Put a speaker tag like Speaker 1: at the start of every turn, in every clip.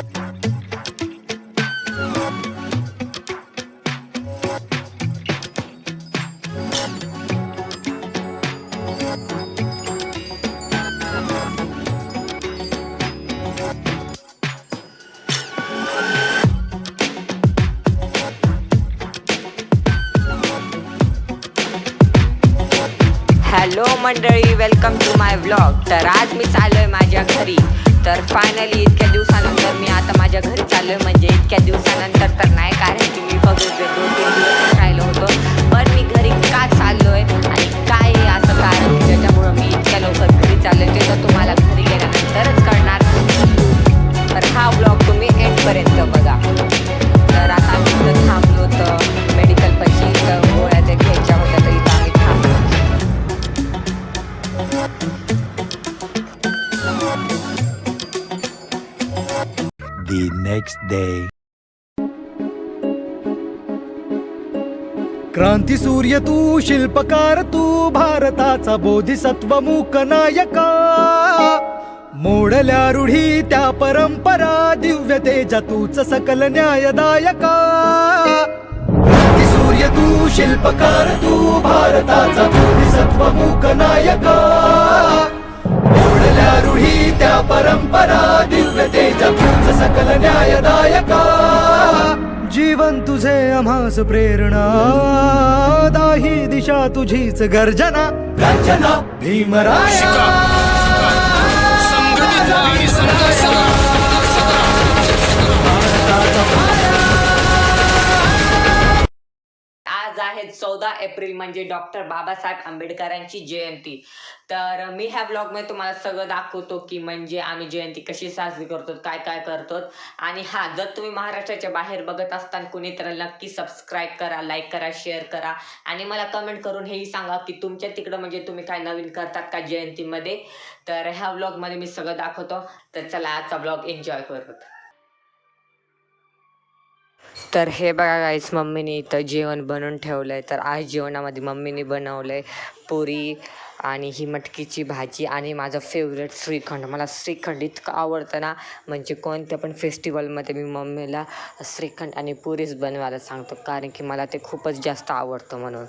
Speaker 1: Hello मंडळी, welcome to my vlog. तर आज मी चाललोय माझ्या घरी. तर फायनली इतक्या दिवसानंतर मी आता माझ्या घरी चाललोय. म्हणजे इतक्या दिवसानंतर तर नाही, कारण की मी फक्त 2-3 दिवस राहिलो होतो. पण मी घरी का चाललोय आणि काय असं कारण की ज्याच्यामुळं मी इतक्या लवकर घरी चाललोय ते तर तुम्हाला घरी गेल्यानंतरच कळणार. तर हा व्लॉग तुम्ही एंडपर्यंत बघा. तर आता आम्ही इथं थांबलो होतं मेडिकल पाशी. इथं गोळ्या ते घ्यायच्या होत्या, तर इथं आम्ही थांबलो.
Speaker 2: The next day. क्रांती सूर्य तू, शिल्पकार तू, भारताचा बोधिसत्व मूक नायका. मोडल्या रूढी त्या परंपरा, दिव्य तेजा तूच सकल न्यायदायका. क्रांती सूर्य तू, शिल्पकार तू, भारताचा बोधिसत्व मूक नायका. मोडल्या रूढी त्या परंपरा, दिव्य तेजा तूच सकल न्यायदायका. जीवन तुझे आम्हास प्रेरणा, दाही दिशा तुझीच गर्जना. गर्जना भीमराया.
Speaker 1: आज आहे 14 एप्रिल, म्हणजे डॉक्टर बाबासाहेब आंबेडकरांची जयंती. तर मी ह्या ब्लॉगमध्ये तुम्हाला सगळं दाखवतो की म्हणजे आम्ही जयंती कशी साजरी करतो, काय काय करतो. आणि हा, जर तुम्ही महाराष्ट्राच्या बाहेर बघत असताना कुणी, तर नक्की सबस्क्राईब करा, लाईक करा, शेअर करा. आणि मला कमेंट करून हेही सांगा की तुमच्या तिकडं म्हणजे तुम्ही काय नवीन करतात का जयंतीमध्ये. तर ह्या ब्लॉगमध्ये मी सगळं दाखवतो. तर चला आजचा ब्लॉग एन्जॉय करू. तर हे बघा गाईस, मम्मीने इथं जेवण बनवून ठेवलंय. तर आज जेवणामध्ये मम्मीने बनवलंय पुरी आणि ही मटकीची भाजी आणि माझं फेवरेट श्रीखंड. मला श्रीखंड इतकं आवडतं ना, म्हणजे कोणत्या पण फेस्टिवलमध्ये मी मम्मीला श्रीखंड आणि पुरीच बनवायला सांगतो, कारण की मला ते खूपच जास्त आवडतं म्हणून.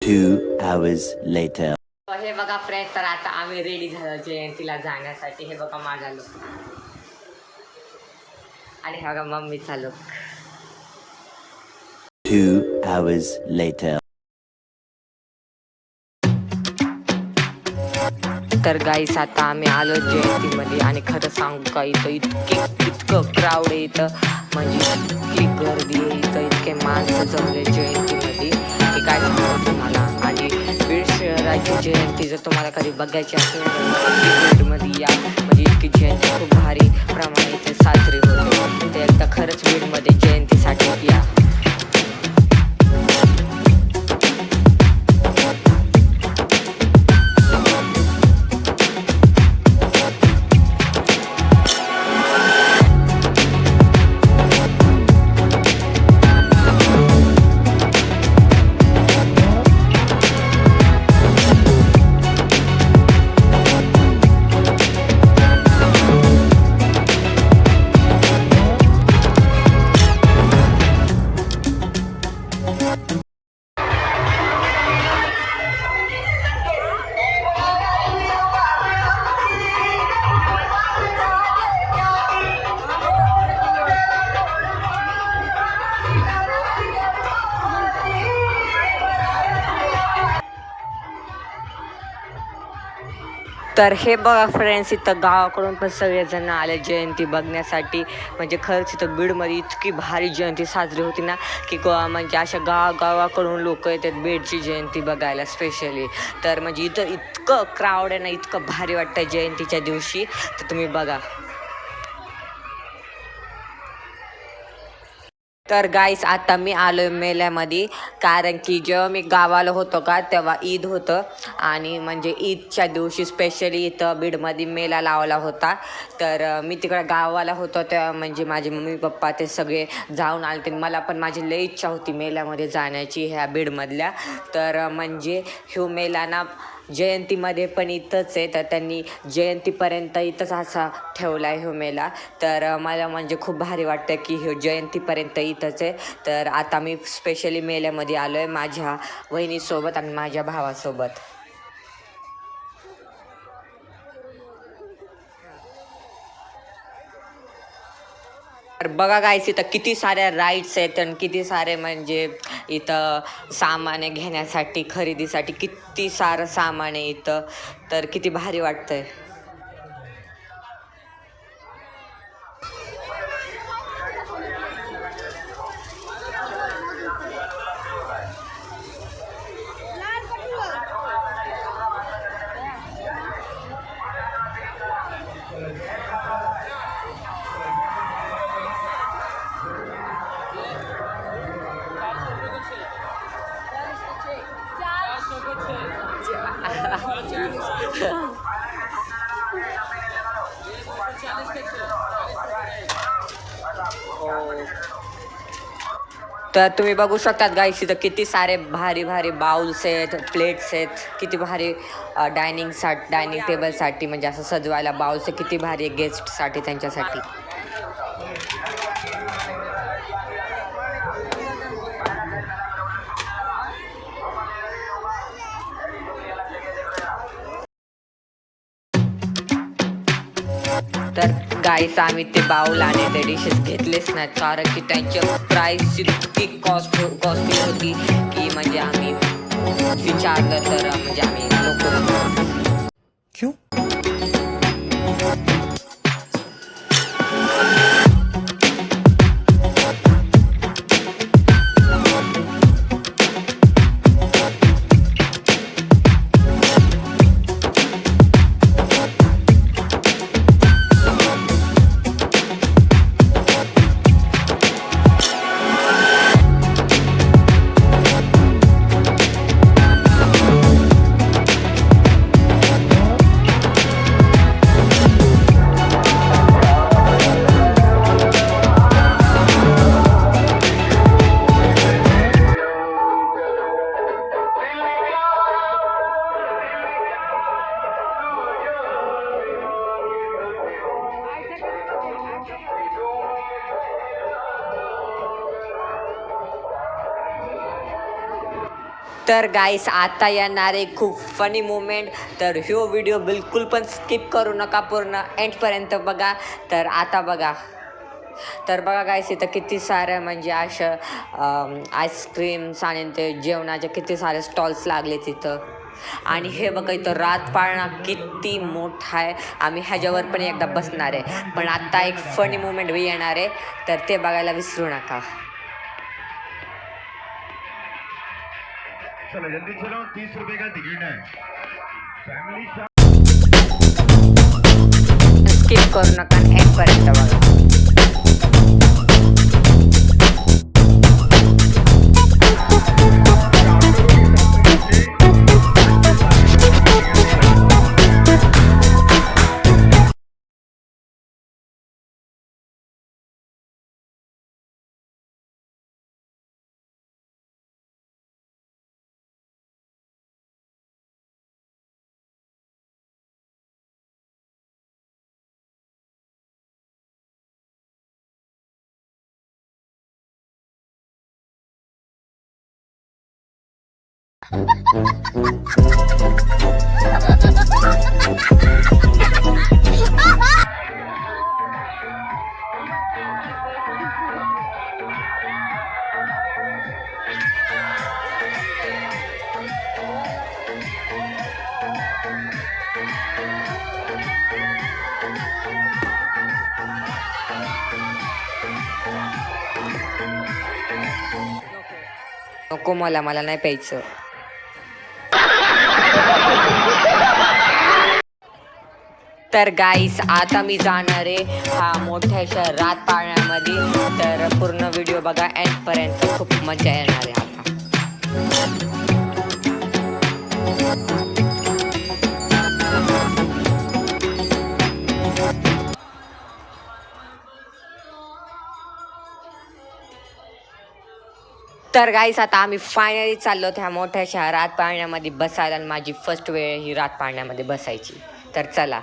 Speaker 2: 2 hours later.
Speaker 1: हे बघा फ्रेंड, तर आता आम्ही रेडी झालो जयंतीला जाण्यासाठी. हे बघा माझा लुक आणि हे बघा मम्मीचा लुक.
Speaker 2: 2 hours later.
Speaker 1: तर गाईस, आता आम्ही आलो जयंतीमध्ये. आणि खरं सांगू का, इथं इतकं क्राऊड आहे इथं, म्हणजे इतकी गर्दी आहे इथं, इतके माणसं जमले जयंतीमध्ये की काय सांगू तुम्हाला. आणि बीड शहराची जयंती जर तुम्हाला कधी बघायची असेल तर बीडमध्ये या. म्हणजे इतकी जयंती खूप भारी प्रमाणे इथे साजरी होते. ते एकदा खरंच बीडमध्ये जयंतीसाठी या. तर हे बघा फ्रेंड्स, इथं गावाकडून पण सगळेजण आले जयंती बघण्यासाठी. म्हणजे खरंच इथं बीडमध्ये इतकी भारी जयंती साजरी होती ना, की म्हणजे अशा गावाकडून लोक येतात बीडची जयंती बघायला स्पेशली. तर म्हणजे इथं इतकं क्राऊड आहे ना, इतकं भारी वाटतं जयंतीच्या दिवशी. तर तुम्ही बघा. तर गाईस, आता मी आलोय मेल्यामध्ये, कारण की जेव्हा मी गावाला होतो का तेव्हा ईद होतं. आणि म्हणजे ईदच्या दिवशी स्पेशली इथं बीडमध्ये मेला लावला होता. तर मी तिकडं गावाला होतो तेव्हा म्हणजे माझे मम्मी पप्पा ते सगळे जाऊन आले. ते मला पण माझी लई इच्छा होती मेल्यामध्ये जाण्याची ह्या बीडमधल्या. तर म्हणजे ह्यो मेला ना जयंतीमध्ये पण इथंच आहे, तर त्यांनी जयंतीपर्यंत इथंच असा ठेवला आहे ह्यो मेला. तर मला म्हणजे खूप भारी वाटतं की ह्यो जयंतीपर्यंत इथंच आहे. तर आता मी स्पेशली मेल्यामध्ये आलो आहे माझ्या वहिनीसोबत आणि माझ्या भावासोबत. तर बघा गायस, इथं किती साऱ्या राईड्स आहेत आणि किती सारे म्हणजे इथं सामान घेण्यासाठी, खरेदीसाठी किती सारं सामान आहे इथं. तर किती भारी वाटतंय. तर तुम्ही बघू शकतात गाईस, इथं किती सारे भारी भारी बाउल्स आहेत, प्लेट्स आहेत, किती भारी डायनिंग टेबलसाठी म्हणजे असं सजवायला बाउल्स आहे, किती भारी गेस्टसाठी त्यांच्यासाठी. तर गाईस, आम्ही ते बाउल आणि ते डिशेस घेतलेच नाहीत, कारण की त्यांची प्राईस इतकी कॉस्टली होती की म्हणजे आम्ही विचारलं तर म्हणजे आम्ही नको.
Speaker 2: क्यों?
Speaker 1: तर गाईस, आता येणार आहे खूप फनी मोमेंट. तर ह्यो व्हिडिओ बिलकुल पण स्किप करू नका, पूर्ण एंडपर्यंत बघा. तर आता बघा. तर बघा गाईस, इथं किती साऱ्या म्हणजे असं आईस्क्रीम्स आणि ते जेवणाचे किती सारे स्टॉल्स लागले तिथं. आणि हे बघा, इथं रातपाळणा किती मोठा आहे. आम्ही ह्याच्यावर पण एकदा बसणार आहे. पण आत्ता एक फनी मोमेंट बी येणार आहे, तर ते बघायला विसरू नका.
Speaker 3: चलो जल्दी चलो, 30 रुपए का टिकट है फैमिली।
Speaker 1: स्किप करू नका, एंडपर्यंत बघा. नको, मला नाही प्यायचं. तर गाईस, आता मी जाणार आहे हा मोठ्याशा रात पाळण्यामध्ये. तर पूर्ण व्हिडिओ बघा एंडपर्यंत, खूप मजा येणार आहे आता. तर गाईस आता आम्ही फायनली चाललो त्या मोठ्याशा रात पाळण्यामध्ये बसायला आणि माझी फर्स्ट वेळ ही रात पाळण्यामध्ये बसायची. तर चला.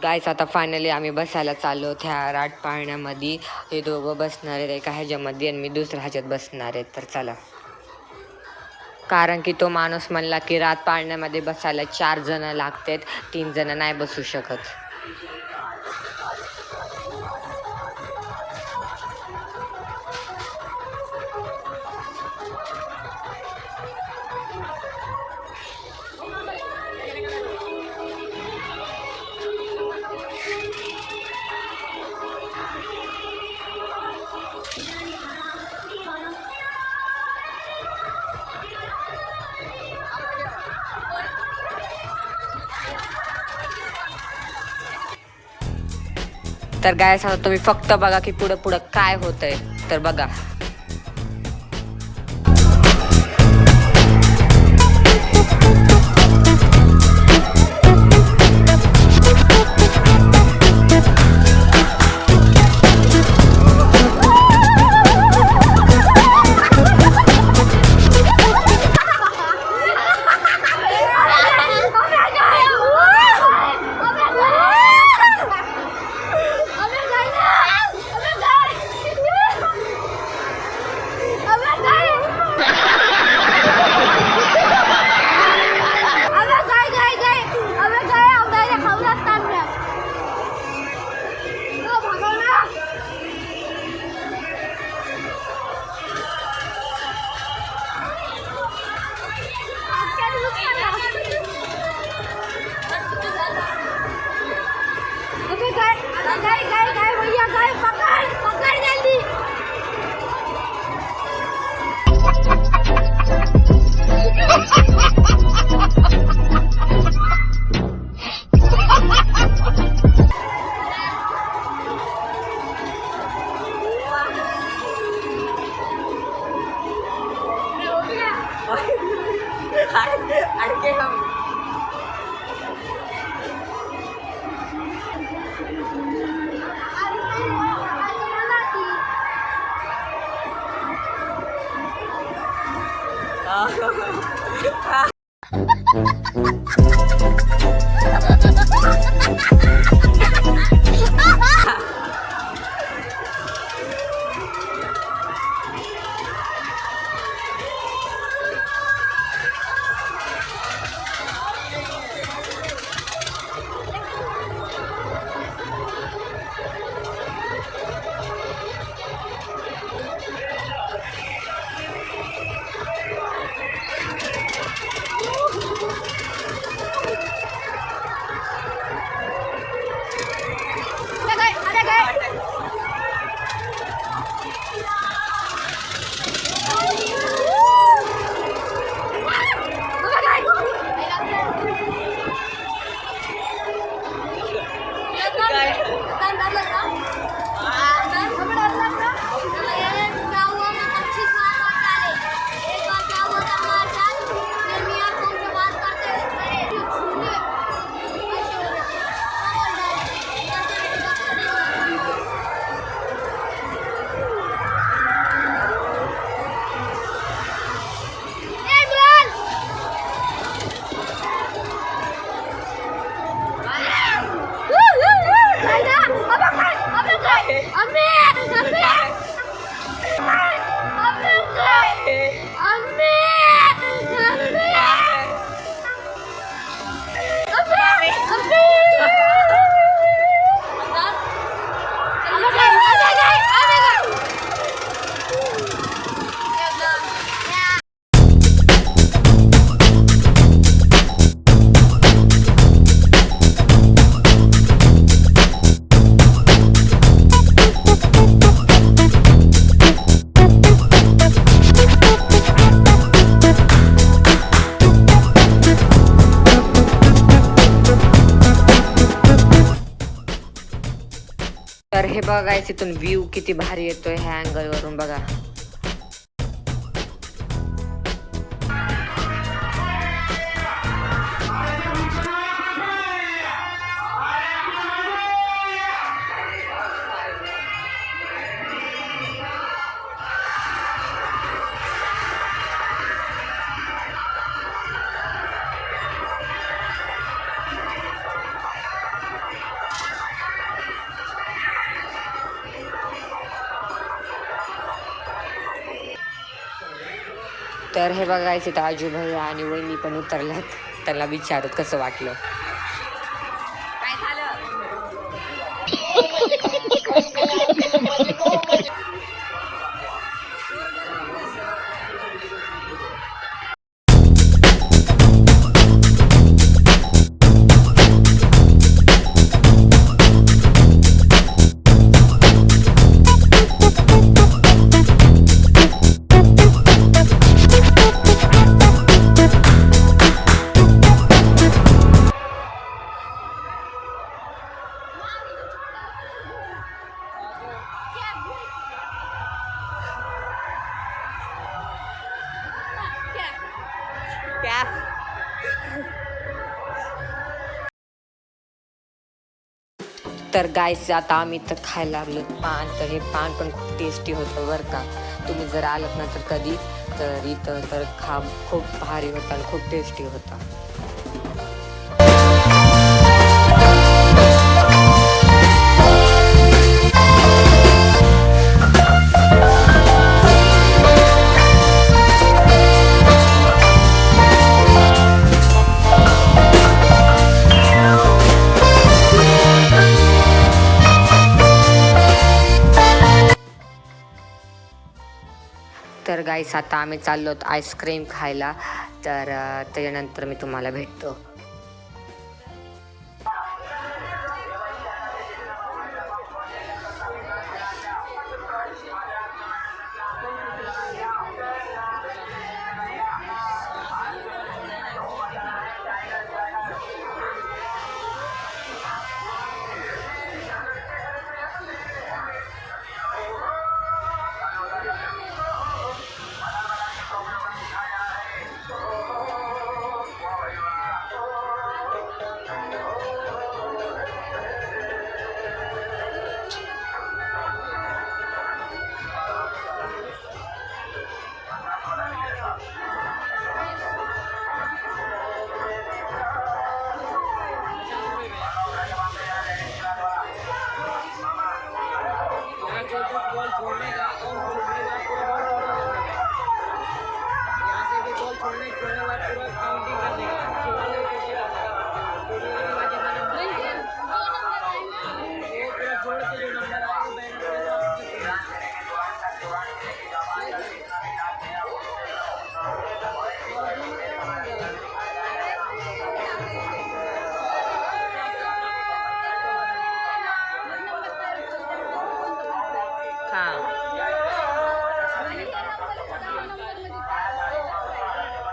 Speaker 1: गाईस आता फायनली आम्ही बसायला चाललो त्या राट पाळण्यामध्ये. हे दोघं बसणार आहेत एका ह्याच्यामध्ये आणि मी दुसऱ्या ह्याच्यात बसणार आहेत. तर चला. कारण की तो माणूस म्हणला की रात पाळण्यामध्ये बसायला 4 जण लागतात, 3 जण नाही बसू शकत. तर गायस आता तुम्ही फक्त बघा की पुढं पुढं काय होतंय. तर बघा. बघा गाईस इथून व्ह्यू किती भारी येतोय ह्या अँगल वरून बघा. तर हे बघायचं तर आजू भैया आणि वहिनी पण उतरल्यात. त्यांना विचारत कसं वाटलं. काय झालं? तर गाईस आता आम्ही तर खायला लागलो पान. तर हे पान पण खूप टेस्टी होतं बरं का. तुम्ही जर आलात ना तर कधी तर इथं तर खूप भारी होता आणि खूप टेस्टी होता. तर गाईस आता आम्ही चाललो आईस्क्रीम खायला. तर त्याच्यानंतर मी तुम्हाला भेटतो.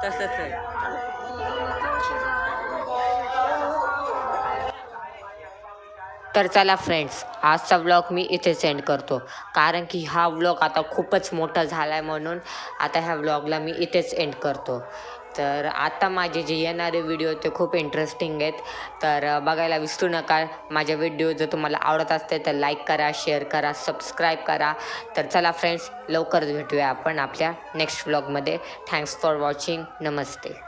Speaker 1: तसंच आहे. तर चला फ्रेंड्स, आजचा व्लॉग मी इथे सेंड करतो, कारण की हा व्लॉग आता खूपच मोठा झाला आहे, म्हणून आता ह्या व्लॉगला मी इथेच एंड करतो. तर आता माझे जे येणारे व्हिडिओ ते खूप इंटरेस्टिंग आहेत, तर बघायला विसरू नका. माझे व्हिडिओ जर तुम्हाला आवडत असते तर लाईक करा, शेअर करा, सबस्क्राईब करा. तर चला फ्रेंड्स, लवकरच भेटूया आपण आपल्या नेक्स्ट व्लॉगमध्ये. Thanks for watching. नमस्ते.